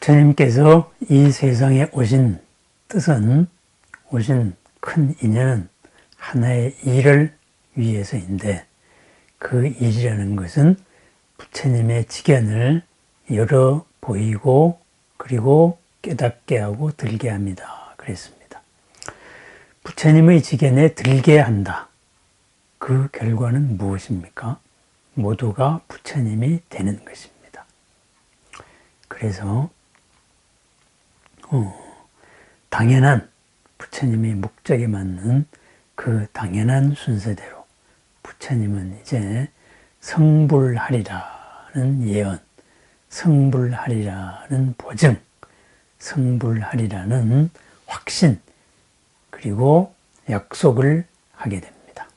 부처님께서 이 세상에 오신 뜻은, 오신 큰 인연은 하나의 일을 위해서인데, 그 일이라는 것은 부처님의 지견을 열어 보이고 그리고 깨닫게 하고 들게 합니다. 그랬습니다. 부처님의 지견에 들게 한다. 그 결과는 무엇입니까? 모두가 부처님이 되는 것입니다. 그래서 당연한 부처님의 목적에 맞는 그 당연한 순서대로 부처님은 이제 성불하리라는 예언, 성불하리라는 보증, 성불하리라는 확신, 그리고 약속을 하게 됩니다.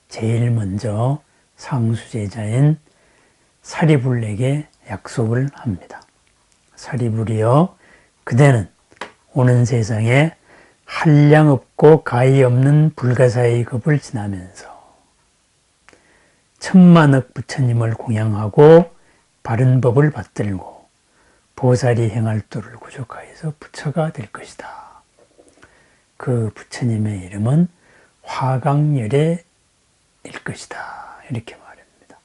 제일 먼저 상수제자인 사리불에게 약속을 합니다. 사리불이여, 그대는 오는 세상에 한량 없고 가히 없는 불가사의 급을 지나면서 천만억 부처님을 공양하고 바른 법을 받들고 보살이 행할 도를 구족하여서 부처가 될 것이다. 그 부처님의 이름은 화강열애일 것이다. 이렇게 말합니다.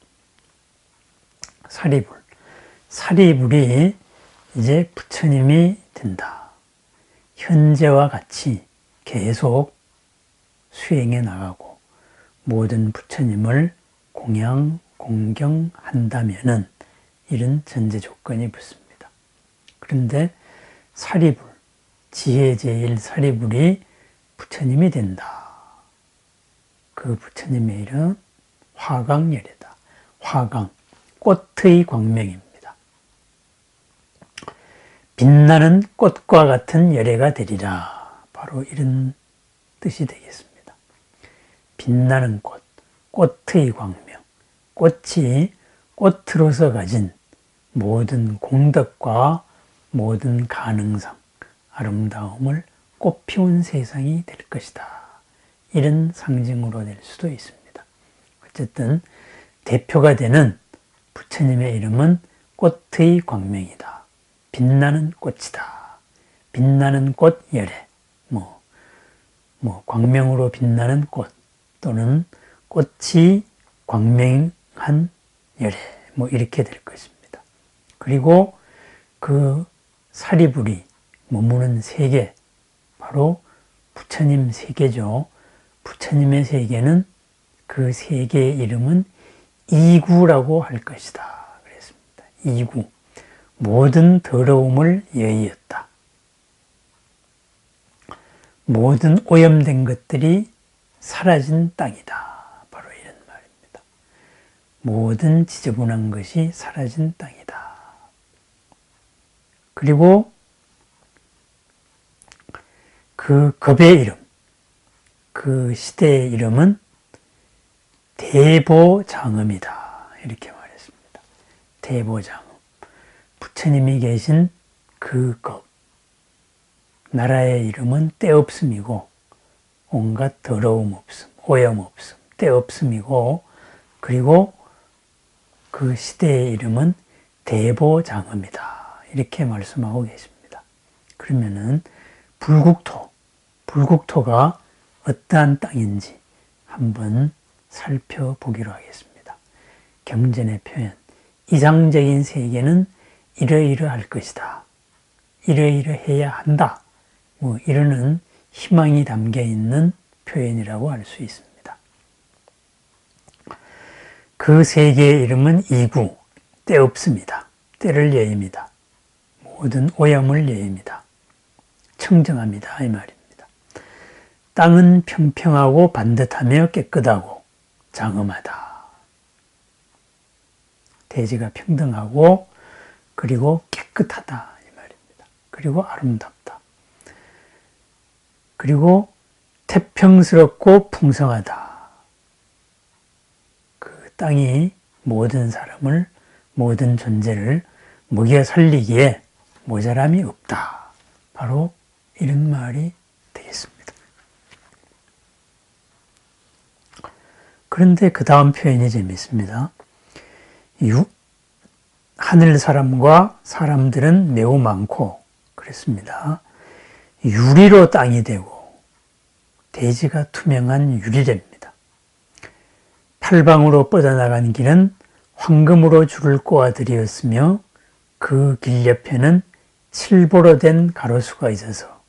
사리불. 사리불이 이제 부처님이 된다. 현재와 같이 계속 수행해 나가고 모든 부처님을 공양, 공경한다면은 이런 전제 조건이 붙습니다. 그런데 사리불, 지혜제일 사리불이 부처님이 된다. 그 부처님의 이름 화강열애다. 화강, 꽃의 광명입니다. 빛나는 꽃과 같은 열애가 되리라. 바로 이런 뜻이 되겠습니다. 빛나는 꽃, 꽃의 광명, 꽃이 꽃으로서 가진 모든 공덕과 모든 가능성, 아름다움을 꽃피운 세상이 될 것이다. 이런 상징으로 될 수도 있습니다. 어쨌든 대표가 되는 부처님의 이름은 꽃의 광명이다. 빛나는 꽃이다. 빛나는 꽃 열애. 광명으로 빛나는 꽃 또는 꽃이 광명한 열애. 이렇게 될 것입니다. 그리고 그 사리불이 머무는 세계, 바로 부처님 세계죠. 부처님의 세계는 그 세계의 이름은 이구라고 할 것이다. 그랬습니다. 이구. 모든 더러움을 예의였다. 모든 오염된 것들이 사라진 땅이다. 바로 이런 말입니다. 모든 지저분한 것이 사라진 땅이다. 그리고 그 급의 이름, 그 시대의 이름은 대보장엄이다. 이렇게 말했습니다. 대보장엄. 부처님이 계신 그 급. 나라의 이름은 때없음이고 온갖 더러움 없음, 오염 없음, 때없음이고 그리고 그 시대의 이름은 대보장엄이다. 이렇게 말씀하고 계십니다. 그러면은 불국토가 어떠한 땅인지 한번 살펴보기로 하겠습니다. 경전의 표현, 이상적인 세계는 이러이러할 것이다. 이러이러해야 한다. 이러는 희망이 담겨 있는 표현이라고 할 수 있습니다. 그 세계의 이름은 이구, 때없습니다. 때를 예입니다. 모든 오염을 예입니다. 청정합니다. 이 말입니다. 땅은 평평하고 반듯하며 깨끗하고 장엄하다. 대지가 평등하고 그리고 깨끗하다. 이 말입니다. 그리고 아름답다. 그리고 태평스럽고 풍성하다. 그 땅이 모든 사람을, 모든 존재를 먹여 살리기에 모자람이 없다. 바로 이런 말이 되겠습니다. 그런데 그 다음 표현이 재밌습니다. 하늘 사람과 사람들은 매우 많고 그랬습니다. 유리로 땅이 되고 대지가 투명한 유리랍니다. 팔방으로 뻗어나간 길은 황금으로 줄을 꼬아들이었으며 그 길 옆에는 칠보로 된 가로수가 있어서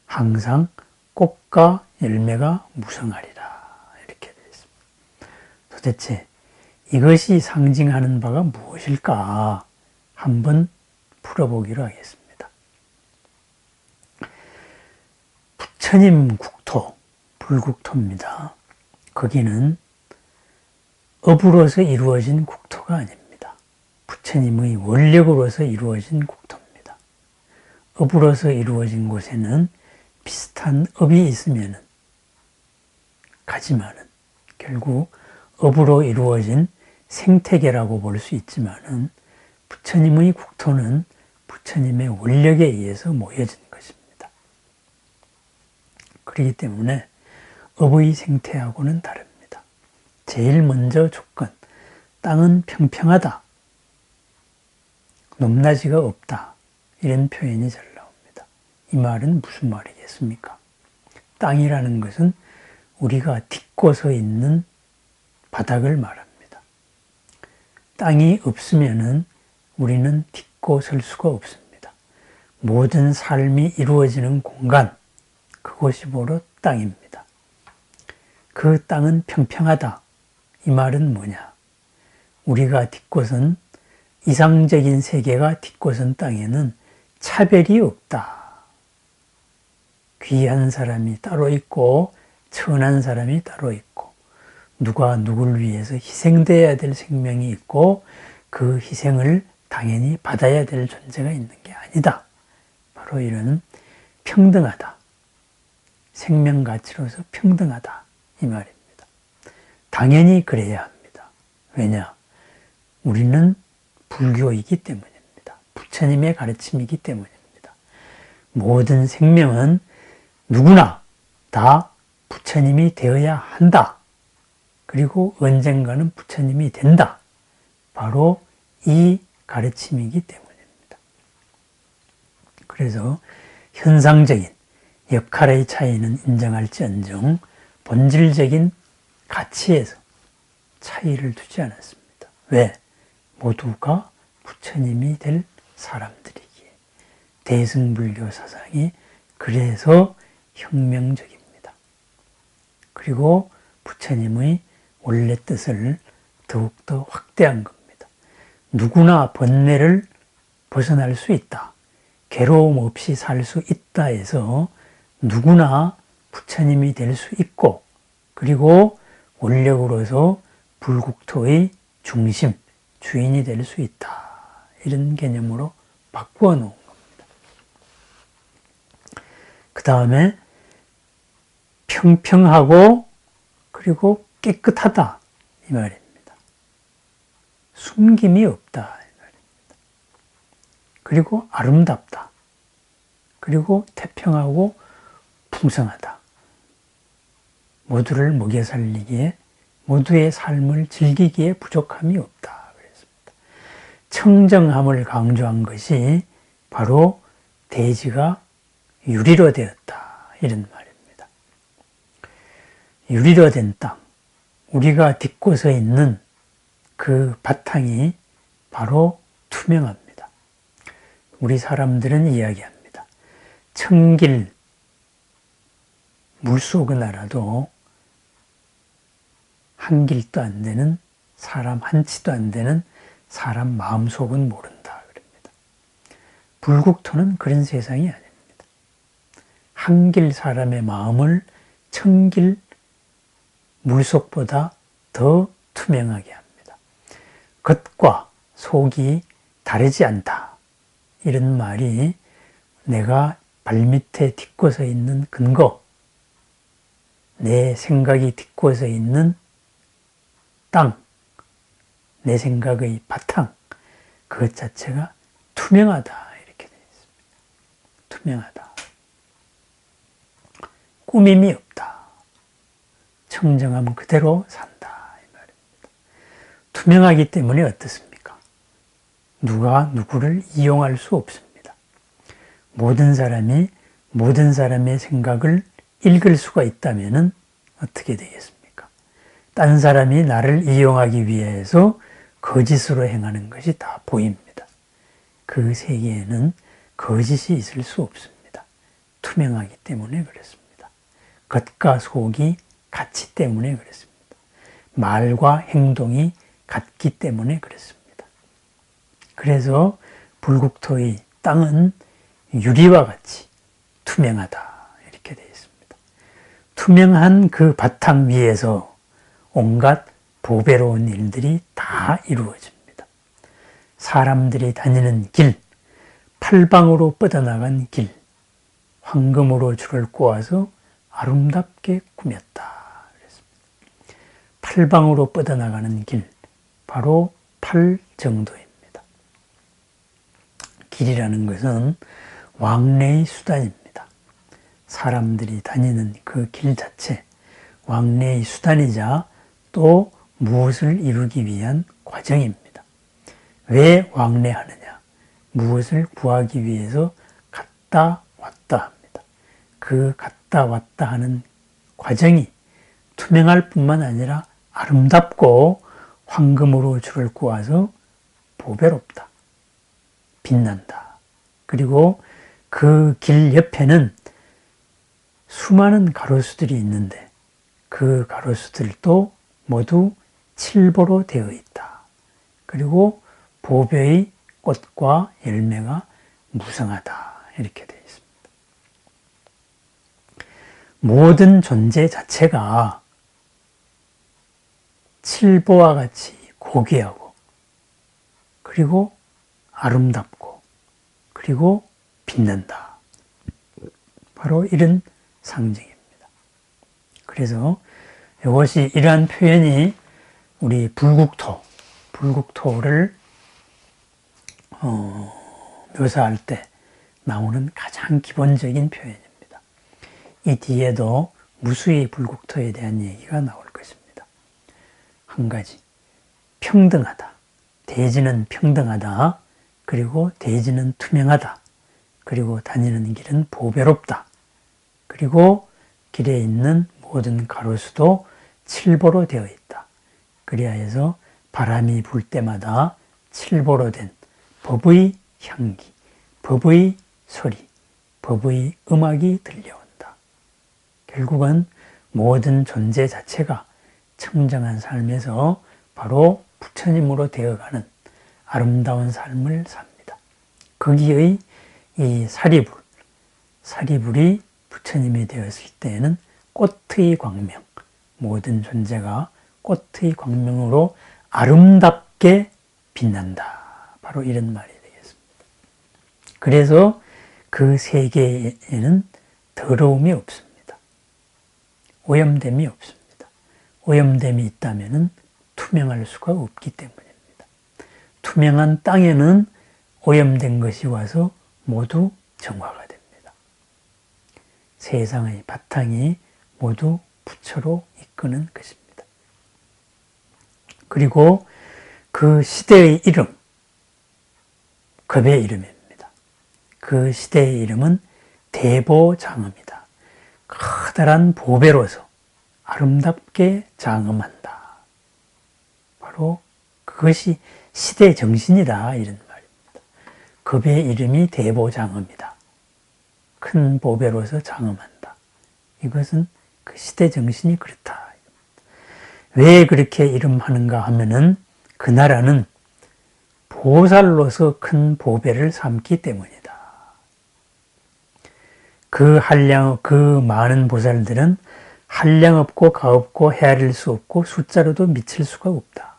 항상 꽃과 열매가 무성하리라. 이렇게 되어 있습니다. 도대체 이것이 상징하는 바가 무엇일까 한번 풀어보기로 하겠습니다. 부처님 국토, 불국토입니다. 거기는 업으로서 이루어진 국토가 아닙니다. 부처님의 원력으로서 이루어진 국토입니다. 업으로서 이루어진 곳에는 비슷한 업이 있으면 가지만은 결국 업으로 이루어진 생태계라고 볼 수 있지만은 부처님의 국토는 부처님의 원력에 의해서 모여진 것입니다. 그렇기 때문에 업의 생태하고는 다릅니다. 제일 먼저 조건, 땅은 평평하다, 높낮이가 없다, 이런 표현이 잘 나옵니다. 이 말은 무슨 말이겠습니까? 땅이라는 것은 우리가 딛고 서 있는 바닥을 말합니다. 땅이 없으면은 우리는 딛고 설 수가 없습니다. 모든 삶이 이루어지는 공간, 그것이 바로 땅입니다. 그 땅은 평평하다. 이 말은 뭐냐? 우리가 딛고 선 이상적인 세계가 딛고 선 땅에는 차별이 없다. 귀한 사람이 따로 있고 천한 사람이 따로 있고 누가 누구를 위해서 희생되어야 될 생명이 있고 그 희생을 당연히 받아야 될 존재가 있는 게 아니다. 바로 이런 평등하다. 생명 가치로서 평등하다. 이 말입니다. 당연히 그래야 합니다. 왜냐? 우리는 불교이기 때문입니다. 부처님의 가르침이기 때문입니다. 모든 생명은 누구나 다 부처님이 되어야 한다. 그리고 언젠가는 부처님이 된다. 바로 이 가르침이기 때문입니다. 그래서 현상적인 역할의 차이는 인정할지언정 본질적인 가치에서 차이를 두지 않았습니다. 왜? 모두가 부처님이 될 사람들이기에. 대승불교 사상이 그래서 혁명적입니다. 그리고 부처님의 원래 뜻을 더욱더 확대한 겁니다. 누구나 번뇌를 벗어날 수 있다. 괴로움 없이 살 수 있다 해서 누구나 부처님이 될 수 있고 그리고 원력으로서 불국토의 중심, 주인이 될 수 있다. 이런 개념으로 바꾸어 놓은 겁니다. 그 다음에 평평하고 그리고 깨끗하다. 이 말입니다. 숨김이 없다. 이 말입니다. 그리고 아름답다. 그리고 태평하고 풍성하다. 모두를 먹여 살리기에 모두의 삶을 즐기기에 부족함이 없다. 그랬습니다. 청정함을 강조한 것이 바로 대지가 유리로 되었다. 이런 말입니다. 유리로 된 땅, 우리가 딛고 서 있는 그 바탕이 바로 투명합니다. 우리 사람들은 이야기합니다. 천길 물속을 알아도 한 길도 안 되는 사람 한 치도 안 되는 사람 마음속은 모른다. 그럽니다. 불국토는 그런 세상이 아닙니다. 한 길 사람의 마음을 천길 물속보다 더 투명하게 합니다. 겉과 속이 다르지 않다. 이런 말이 내가 발밑에 딛고 서 있는 근거, 내 생각이 딛고 서 있는 땅, 내 생각의 바탕, 그것 자체가 투명하다. 이렇게 되어 있습니다. 투명하다. 꾸밈이 없다. 청정함 그대로 산다. 이 말입니다. 투명하기 때문에 어떻습니까? 누가 누구를 이용할 수 없습니다. 모든 사람이 모든 사람의 생각을 읽을 수가 있다면 어떻게 되겠습니까? 딴 사람이 나를 이용하기 위해서 거짓으로 행하는 것이 다 보입니다. 그 세계에는 거짓이 있을 수 없습니다. 투명하기 때문에 그렇습니다. 겉과 속이 같기 때문에 그렇습니다. 말과 행동이 같기 때문에 그렇습니다. 그래서 불국토의 땅은 유리와 같이 투명하다 이렇게 되어 있습니다. 투명한 그 바탕 위에서 온갖 보배로운 일들이 다 이루어집니다. 사람들이 다니는 길, 팔방으로 뻗어나간 길, 황금으로 줄을 꼬아서 아름답게 꾸몄다. 팔방으로 뻗어나가는 길, 바로 팔정도입니다. 길이라는 것은 왕래의 수단입니다. 사람들이 다니는 그 길 자체, 왕래의 수단이자 또 무엇을 이루기 위한 과정입니다. 왜 왕래하느냐? 무엇을 구하기 위해서 갔다 왔다 합니다. 그 갔다 왔다 하는 과정이 투명할 뿐만 아니라 아름답고 황금으로 줄을 꼬아서 보배롭다. 빛난다. 그리고 그 길 옆에는 수많은 가로수들이 있는데 그 가로수들도 모두 칠보로 되어 있다. 그리고 보배의 꽃과 열매가 무성하다. 이렇게 되어 있습니다. 모든 존재 자체가 칠보와 같이 고귀하고 그리고 아름답고 그리고 빛난다. 바로 이런 상징입니다. 그래서 이것이 이러한 표현이 우리 불국토를 묘사할 때 나오는 가장 기본적인 표현입니다. 이 뒤에도 무수히 불국토에 대한 얘기가 나올 것입니다. 한 가지, 평등하다. 대지는 평등하다. 그리고 대지는 투명하다. 그리고 다니는 길은 보배롭다. 그리고 길에 있는 모든 가로수도 칠보로 되어 있다. 그리하여서 바람이 불 때마다 칠보로 된 법의 향기, 법의 소리, 법의 음악이 들려온다. 결국은 모든 존재 자체가 청정한 삶에서 바로 부처님으로 되어가는 아름다운 삶을 삽니다. 거기의 이 사리불이 부처님이 되었을 때에는 꽃의 광명, 모든 존재가 꽃의 광명으로 아름답게 빛난다. 바로 이런 말이 되겠습니다. 그래서 그 세계에는 더러움이 없습니다. 오염됨이 없습니다. 오염됨이 있다면 투명할 수가 없기 때문입니다. 투명한 땅에는 오염된 것이 와서 모두 정화가 됩니다. 세상의 바탕이 모두 부처로 이끄는 것입니다. 그리고 그 시대의 이름, 급의 이름입니다. 그 시대의 이름은 대보장엄이다. 커다란 보배로서 아름답게 장엄한다. 바로 그것이 시대 정신이다. 이런 말입니다. 급의 이름이 대보장엄이다. 큰 보배로서 장엄한다. 이것은 그 시대 정신이 그렇다. 왜 그렇게 이름하는가 하면은 그 나라는 보살로서 큰 보배를 삼기 때문이다. 그 많은 보살들은 한량 없고 가없고 헤아릴 수 없고 숫자로도 미칠 수가 없다.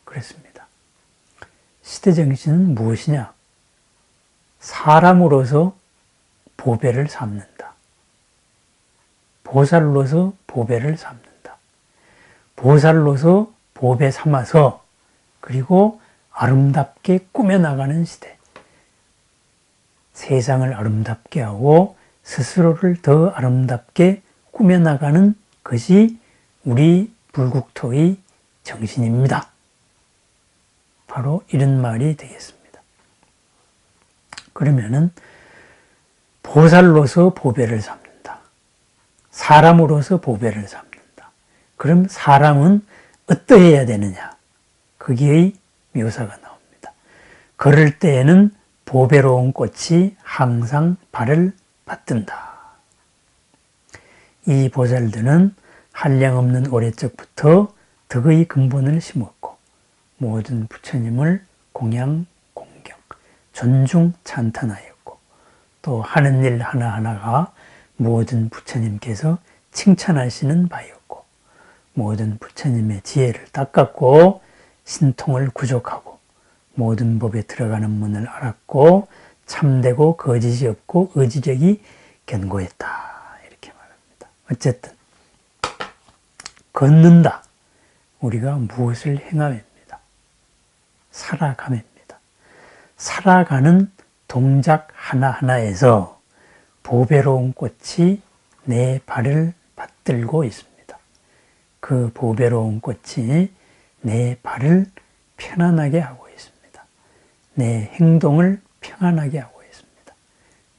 그랬습니다. 시대정신은 무엇이냐? 사람으로서 보배를 삼는다. 보살로서 보배를 삼는다. 보살로서 보배 삼아서 그리고 아름답게 꾸며나가는 시대. 세상을 아름답게 하고 스스로를 더 아름답게 꾸며나가는 것이 우리 불국토의 정신입니다. 바로 이런 말이 되겠습니다. 그러면은 보살로서 보배를 삼는다. 사람으로서 보배를 삼는다. 그럼 사람은 어떠해야 되느냐? 거기의 묘사가 나옵니다. 걸을 때에는 보배로운 꽃이 항상 발을 받든다. 이 보살들은 한량없는 오래적부터 덕의 근본을 심었고 모든 부처님을 공양, 공경, 존중, 찬탄하였고 또 하는 일 하나하나가 모든 부처님께서 칭찬하시는 바였고 모든 부처님의 지혜를 닦았고 신통을 구족하고 모든 법에 들어가는 문을 알았고 참되고 거짓이 없고 의지력이 견고했다. 이렇게 말합니다. 어쨌든 걷는다. 우리가 무엇을 행함입니다. 살아감입니다. 살아가는 동작 하나하나에서 보배로운 꽃이 내 발을 받들고 있습니다. 그 보배로운 꽃이 내 발을 편안하게 하고 있습니다. 내 행동을 평안하게 하고 있습니다.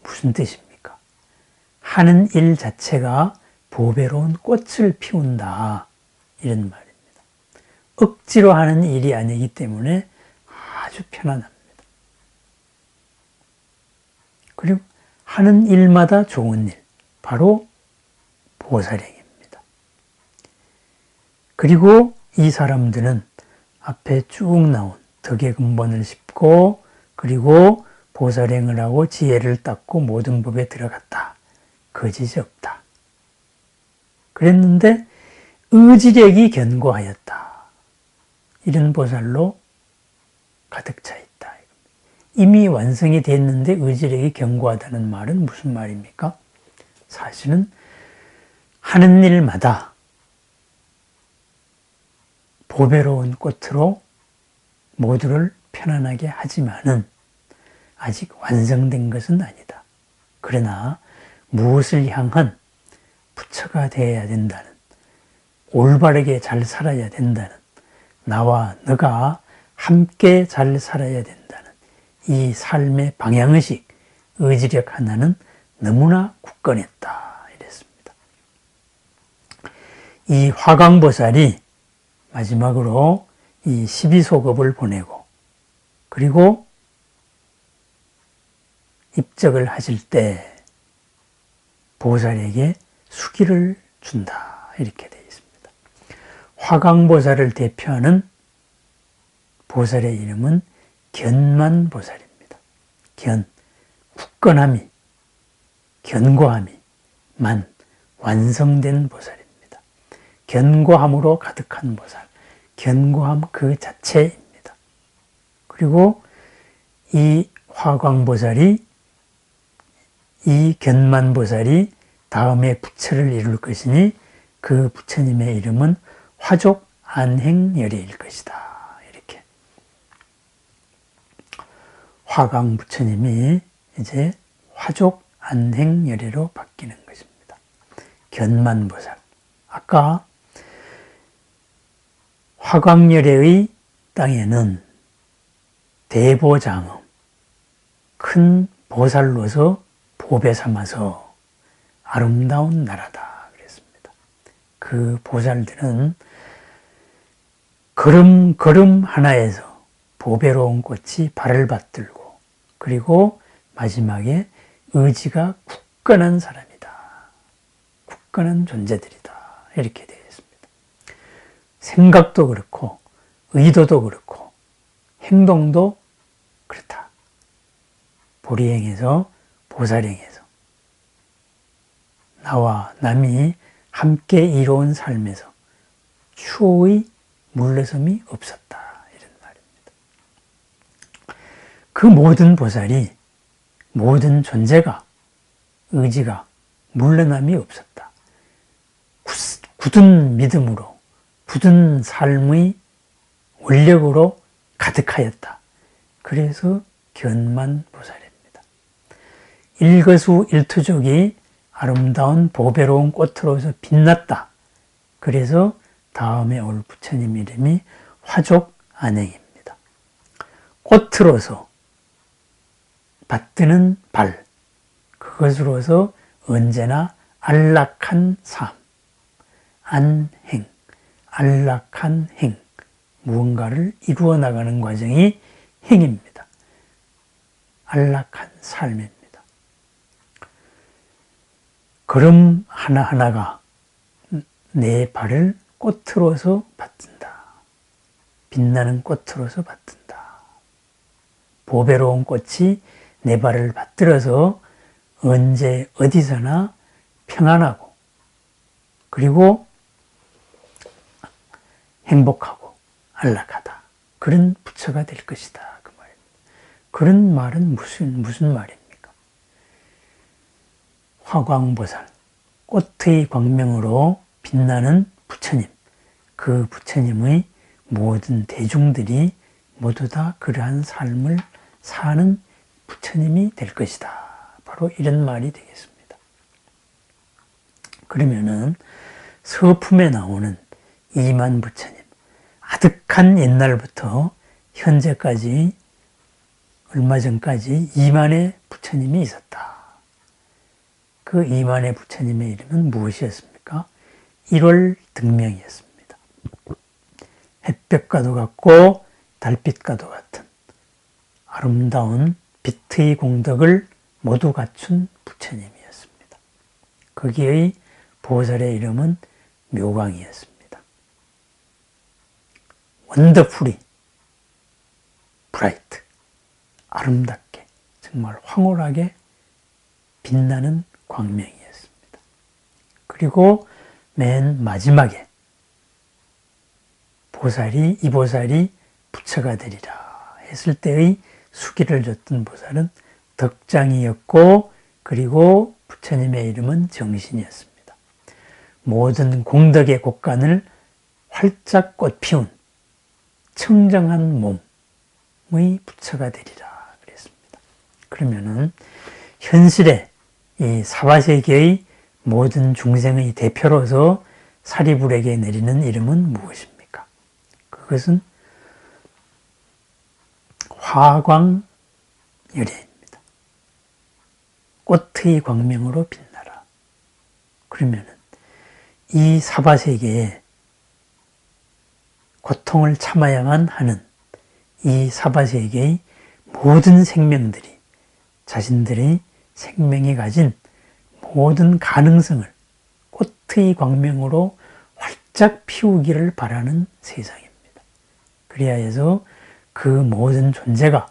무슨 뜻입니까? 하는 일 자체가 보배로운 꽃을 피운다. 이런 말입니다. 억지로 하는 일이 아니기 때문에 아주 편안합니다. 그리고 하는 일마다 좋은 일, 바로 보살행입니다. 그리고 이 사람들은 앞에 쭉 나온 덕의 근본을 짚고 그리고 보살행을 하고 지혜를 닦고 모든 법에 들어갔다. 거짓이 없다. 그랬는데 의지력이 견고하였다. 이런 보살로 가득 차 있다. 이미 완성이 됐는데 의지력이 견고하다는 말은 무슨 말입니까? 사실은 하는 일마다 보배로운 꽃으로 모두를 편안하게 하지만은 아직 완성된 것은 아니다. 그러나 무엇을 향한 부처가 되어야 된다는, 올바르게 잘 살아야 된다는, 나와 너가 함께 잘 살아야 된다는 이 삶의 방향의식, 의지력 하나는 너무나 굳건했다. 이랬습니다. 이 화광보살이 마지막으로 이 12소급을 보내고 그리고 입적을 하실 때 보살에게 수기를 준다. 이렇게 되어 있습니다. 화광보살을 대표하는 보살의 이름은 견만보살입니다. 견, 굳건함이, 견고함이, 만, 완성된 보살입니다. 견고함으로 가득한 보살, 견고함 그 자체입니다. 그리고 이 화광보살이, 이 견만보살이 다음에 부처를 이룰 것이니 그 부처님의 이름은 화족 안행열애일 것이다. 이렇게 화광 부처님이 이제 화족 안행열애로 바뀌는 것입니다. 견만보살. 아까 화광열애의 땅에는 대보장엄, 큰 보살로서 보배 삼아서 아름다운 나라다 그랬습니다. 그 보살들은 걸음 하나에서 보배로운 꽃이 발을 받들고 그리고 마지막에 의지가 굳건한 사람이다. 굳건한 존재들이다. 이렇게 되어 있습니다. 생각도 그렇고 의도도 그렇고 행동도 그렇다. 보리행에서 보살행에서 나와 남이 함께 이루어온 삶에서 추의 물러섬이 없었다. 이런 말입니다. 그 모든 보살이, 모든 존재가, 의지가 물러남이 없었다. 굳은 믿음으로, 굳은 삶의 원력으로 가득하였다. 그래서 견만보살입니다. 일거수일투족이 아름다운 보배로운 꽃으로서 빛났다. 그래서 다음에 올 부처님 이름이 화족안행입니다. 꽃으로서 받드는 발, 그것으로서 언제나 안락한 삶, 안행, 안락한 행, 무언가를 이루어 나가는 과정이 행입니다. 안락한 삶입니다. 걸음 하나하나가 내 발을 꽃으로서 받든다. 빛나는 꽃으로서 받든다. 보배로운 꽃이 내 발을 받들어서 언제 어디서나 평안하고 그리고 행복하고 안락하다. 그런 부처가 될 것이다. 그 말입니다. 그런 말은 무슨 말입니까? 화광보살, 꽃의 광명으로 빛나는 부처님, 그 부처님의 모든 대중들이 모두 다 그러한 삶을 사는 부처님이 될 것이다. 바로 이런 말이 되겠습니다. 그러면은 서품에 나오는 이만 부처님, 아득한 옛날부터 현재까지 얼마 전까지 이만의 부처님이 있었다. 그 이만의 부처님의 이름은 무엇이었습니까? 1월 등명이었습니다. 햇볕과도 같고 달빛과도 같은 아름다운 빛의 공덕을 모두 갖춘 부처님이었습니다. 거기의 보살의 이름은 묘광이었습니다. 원더풀이 브라이트, 아름답게 정말 황홀하게 빛나는 광명이었습니다. 그리고 맨 마지막에 이 보살이 부처가 되리라 했을 때의 수기를 줬던 보살은 덕장이었고 그리고 부처님의 이름은 정신이었습니다. 모든 공덕의 곳간을 활짝 꽃피운 청정한 몸의 부처가 되리라 그랬습니다. 그러면은 현실에 이 사바세계의 모든 중생의 대표로서 사리불에게 내리는 이름은 무엇입니까? 그것은 화광열애입니다. 꽃의 광명으로 빛나라. 그러면은 이 사바세계에 고통을 참아야만 하는 이 사바세계의 모든 생명들이 자신들의 생명이 가진 모든 가능성을 꽃의 광명으로 활짝 피우기를 바라는 세상입니다. 그래야 해서 그 모든 존재가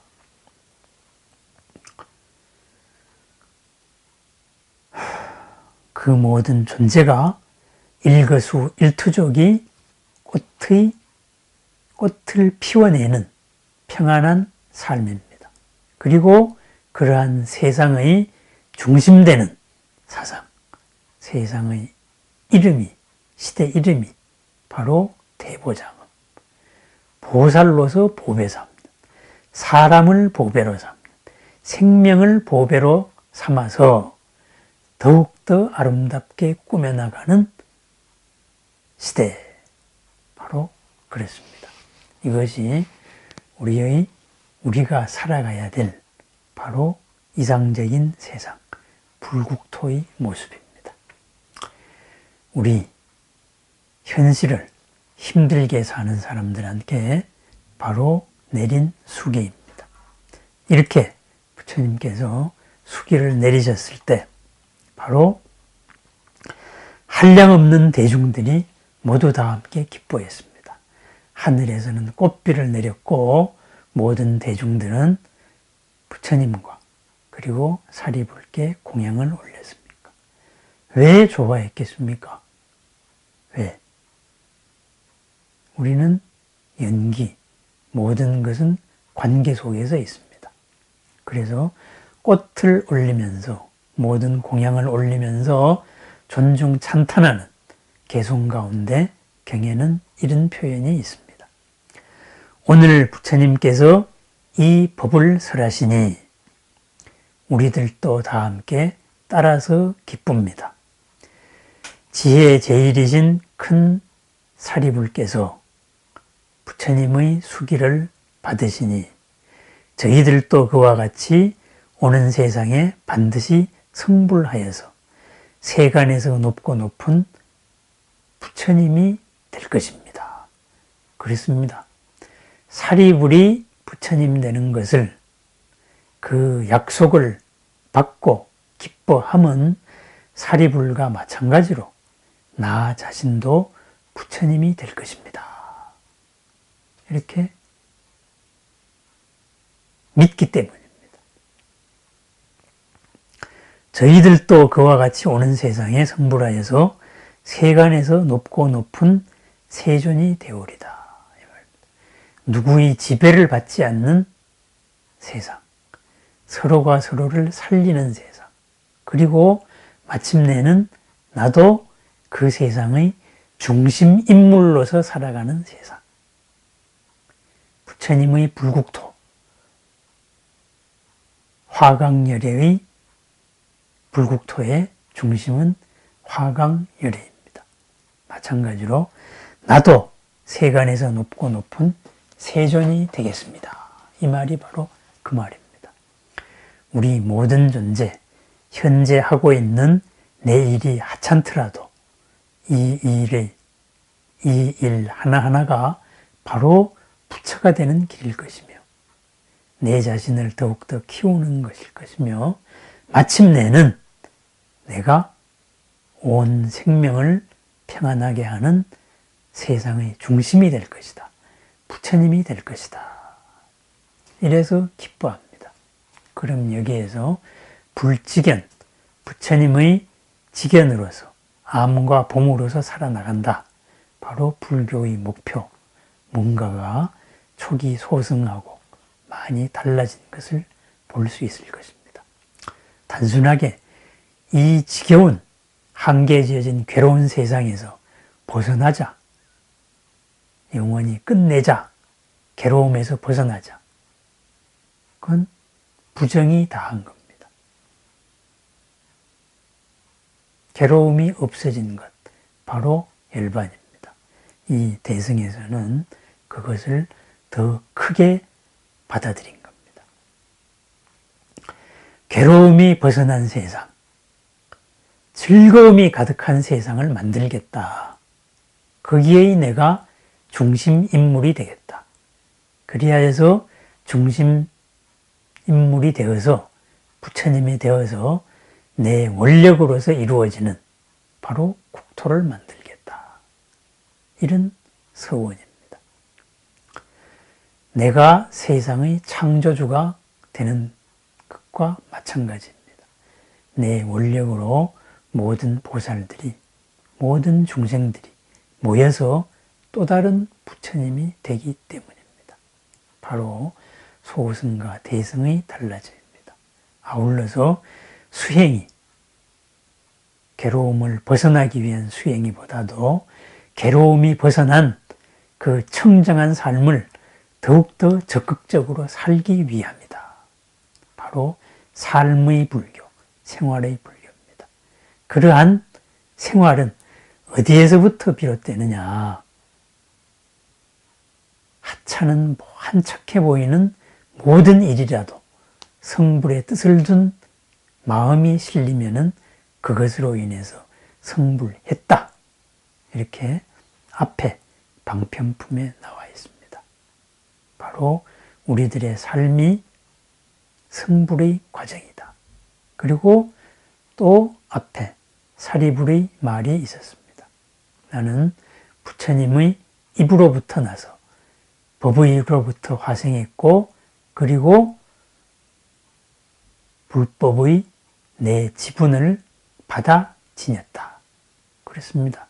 일거수일투족이 꽃을 피워내는 평안한 삶입니다. 그리고 그러한 세상의 중심되는 사상, 세상의 시대 이름이 바로 대보장엄, 보살로서 보배 삼는, 사람을 보배로 삼는, 생명을 보배로 삼아서 더욱더 아름답게 꾸며나가는 시대, 바로 그렇습니다. 이것이 우리가 살아가야 될 바로 이상적인 세상, 불국토의 모습입니다. 우리 현실을 힘들게 사는 사람들한테 바로 내린 수기입니다. 이렇게 부처님께서 수기를 내리셨을 때 바로 한량없는 대중들이 모두 다 함께 기뻐했습니다. 하늘에서는 꽃비를 내렸고 모든 대중들은 부처님과 그리고 사리불께 공양을 올렸습니까? 왜 좋아했겠습니까? 왜? 우리는 연기, 모든 것은 관계 속에서 있습니다. 그래서 꽃을 올리면서 모든 공양을 올리면서 존중 찬탄하는 개송 가운데 경에는 이런 표현이 있습니다. 오늘 부처님께서 이 법을 설하시니 우리들도 다 함께 따라서 기쁩니다. 지혜 제일이신 큰 사리불께서 부처님의 수기를 받으시니 저희들도 그와 같이 오는 세상에 반드시 성불하여서 세간에서 높고 높은 부처님이 될 것입니다. 그렇습니다. 사리불이 부처님 되는 것을 그 약속을 받고 기뻐함은 사리불과 마찬가지로 나 자신도 부처님이 될 것입니다. 이렇게 믿기 때문입니다. 저희들도 그와 같이 오는 세상에 성불하여서 세간에서 높고 높은 세존이 되오리다. 누구의 지배를 받지 않는 세상, 서로가 서로를 살리는 세상, 그리고 마침내는 나도 그 세상의 중심 인물로서 살아가는 세상. 부처님의 불국토, 화강열애의 불국토의 중심은 화강열애입니다. 마찬가지로 나도 세간에서 높고 높은 세존이 되겠습니다. 이 말이 바로 그 말입니다. 우리 모든 존재, 현재 하고 있는 내 일이 하찮더라도 이 일 하나하나가 바로 부처가 되는 길일 것이며 내 자신을 더욱더 키우는 것일 것이며 마침내는 내가 온 생명을 평안하게 하는 세상의 중심이 될 것이다. 부처님이 될 것이다. 이래서 기뻐합니다. 그럼 여기에서 불지견, 부처님의 지견으로서 암과 봄으로서 살아나간다. 바로 불교의 목표, 뭔가가 초기 소승하고 많이 달라진 것을 볼 수 있을 것입니다. 단순하게 이 지겨운 한계에 지어진 괴로운 세상에서 벗어나자, 영원히 끝내자, 괴로움에서 벗어나자. 그건 부정이 다한 겁니다. 괴로움이 없어진 것, 바로 열반입니다. 이 대승에서는 그것을 더 크게 받아들인 겁니다. 괴로움이 벗어난 세상, 즐거움이 가득한 세상을 만들겠다. 거기에 내가 중심 인물이 되겠다. 그리하여서 중심 인물이 되어서 부처님이 되어서 내 원력으로서 이루어지는 바로 국토를 만들겠다. 이런 서원입니다. 내가 세상의 창조주가 되는 것과 마찬가지입니다. 내 원력으로 모든 보살들이, 모든 중생들이 모여서 또 다른 부처님이 되기 때문입니다. 바로 소승과 대승의 달라짐입니다. 아울러서 수행이, 괴로움을 벗어나기 위한 수행이보다도 괴로움이 벗어난 그 청정한 삶을 더욱더 적극적으로 살기 위함이다. 바로 삶의 불교, 생활의 불교입니다. 그러한 생활은 어디에서부터 비롯되느냐? 하찮은 한척해 보이는 모든 일이라도 성불의 뜻을 둔 마음이 실리면은 그것으로 인해서 성불했다. 이렇게 앞에 방편품에 나와 있습니다. 바로 우리들의 삶이 성불의 과정이다. 그리고 또 앞에 사리불의 말이 있었습니다. 나는 부처님의 입으로부터 나서 법의로부터 화생했고 그리고 불법의 내 지분을 받아 지녔다. 그렇습니다.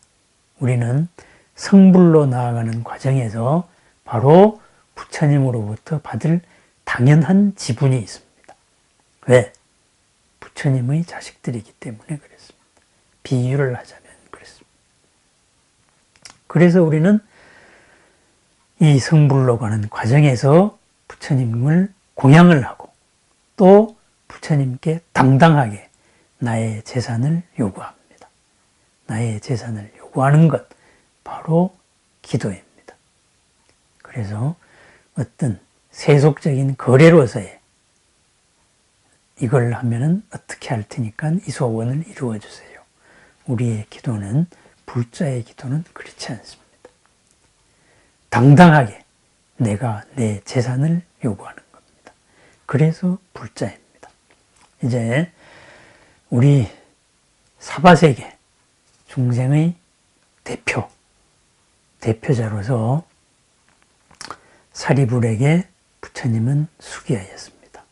우리는 성불로 나아가는 과정에서 바로 부처님으로부터 받을 당연한 지분이 있습니다. 왜? 부처님의 자식들이기 때문에 그렇습니다. 비유를 하자면 그렇습니다. 그래서 우리는 이 성불로 가는 과정에서 부처님을 공양을 하고 또 부처님께 당당하게 나의 재산을 요구합니다. 나의 재산을 요구하는 것 바로 기도입니다. 그래서 어떤 세속적인 거래로서의 이걸 하면은 어떻게 할 테니까 이 소원을 이루어 주세요. 우리의 기도는, 불자의 기도는 그렇지 않습니다. 당당하게 내가 내 재산을 요구하는 겁니다. 그래서 불자입니다. 이제 우리 사바세계 중생의 대표자로서 사리불에게 부처님은 수기하였습니다.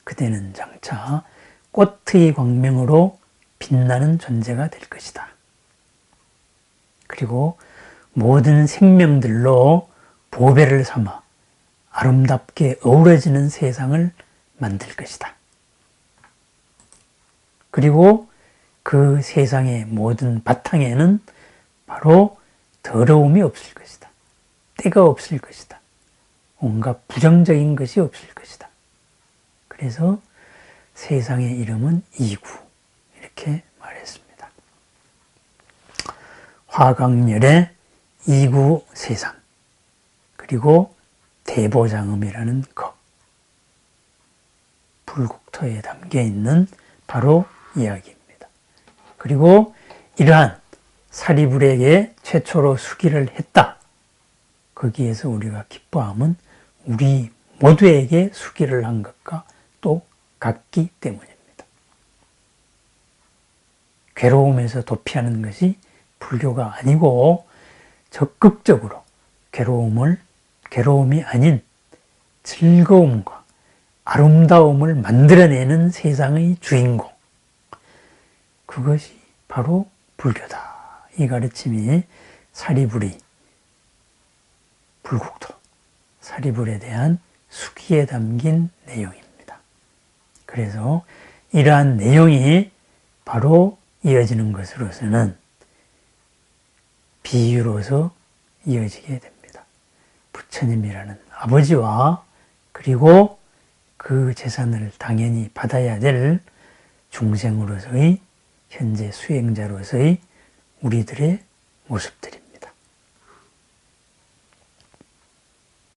그대는 장차 꽃의 광명으로 빛나는 존재가 될 것이다. 그리고 모든 생명들로 보배를 삼아 아름답게 어우러지는 세상을 만들 것이다. 그리고 그 세상의 모든 바탕에는 바로 더러움이 없을 것이다. 때가 없을 것이다. 온갖 부정적인 것이 없을 것이다. 그래서 세상의 이름은 이구, 이렇게 말했습니다. 화강열의 이구 세상, 그리고 대보장음이라는 것, 불국토에 담겨 있는 바로 이야기입니다. 그리고 이러한 사리불에게 최초로 수기를 했다. 거기에서 우리가 기뻐함은 우리 모두에게 수기를 한 것과 똑같기 때문입니다. 괴로움에서 도피하는 것이 불교가 아니고 적극적으로 괴로움이 아닌 즐거움과 아름다움을 만들어내는 세상의 주인공, 그것이 바로 불교다. 이 가르침이 사리불이 불국토, 사리불에 대한 수기에 담긴 내용입니다. 그래서 이러한 내용이 바로 이어지는 것으로서는 비유로서 이어지게 됩니다. 부처님이라는 아버지와 그리고 그 재산을 당연히 받아야 될 중생으로서의 현재 수행자로서의 우리들의 모습들입니다.